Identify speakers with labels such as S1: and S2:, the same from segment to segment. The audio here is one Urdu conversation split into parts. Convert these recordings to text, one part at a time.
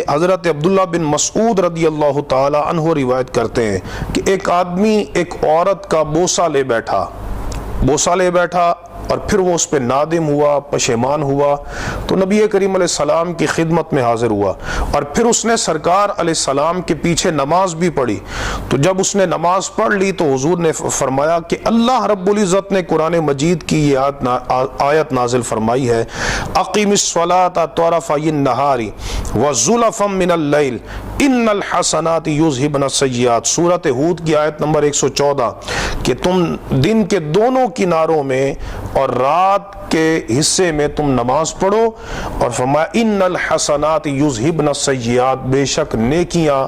S1: حضرت عبداللہ بن مسعود رضی اللہ تعالی عنہ روایت کرتے ہیں کہ ایک آدمی ایک عورت کا بوسہ لے بیٹھا اور پھر وہ اس پہ نادم ہوا، پشیمان ہوا، تو نبی کریم علیہ السلام کی خدمت میں حاضر ہوا اور پھر اس نے سرکار علیہ السلام کے پیچھے نماز بھی پڑھی۔ تو جب اس نے نماز پڑھ لی تو حضور نے فرمایا کہ اللہ رب العزت نے قرآن مجید کی یہ آیت نازل فرمائی ہے، اقیم الصلاۃ طرفی النہار وزلفا من اللیل ان الحسنات یذہبن السیئات، سورۃ ہود کی آیت نمبر 114، کہ تم دن کے دونوں کناروں میں اور رات کے حصے میں تم نماز پڑھو، اور فرمایا ان الحسنات یذہبن السیئات، بے شک نیکیاں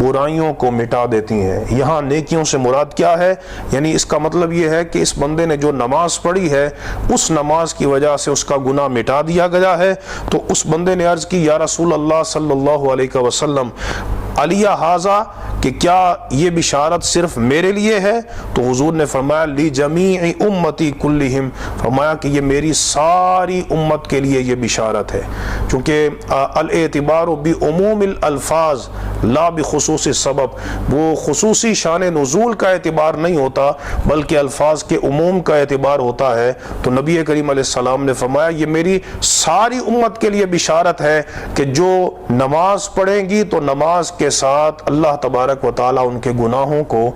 S1: برائیوں کو مٹا دیتی ہیں۔ یہاں نیکیوں سے مراد کیا ہے؟ یعنی اس کا مطلب یہ ہے کہ اس بندے نے جو نماز پڑھی ہے اس نماز کی وجہ سے اس کا گناہ مٹا دیا گیا ہے۔ تو اس بندے نے عرض کی، یا رسول اللہ صلی اللہ علیہ وسلم علیہ ھذا، کہ کیا یہ بشارت صرف میرے لیے ہے؟ تو حضور نے فرمایا لجمیع امتی کلہم، فرمایا کہ یہ میری ساری امت کے لیے یہ بشارت ہے، چونکہ الاعتبار بعموم الالفاظ لا بخصوص سبب، وہ خصوصی شان نزول کا اعتبار نہیں ہوتا بلکہ الفاظ کے عموم کا اعتبار ہوتا ہے۔ تو نبی کریم علیہ السلام نے فرمایا یہ میری ساری امت کے لیے بشارت ہے کہ جو نماز پڑھیں گی تو نماز کے ساتھ اللہ تبارک و تعالیٰ ان کے گناہوں کو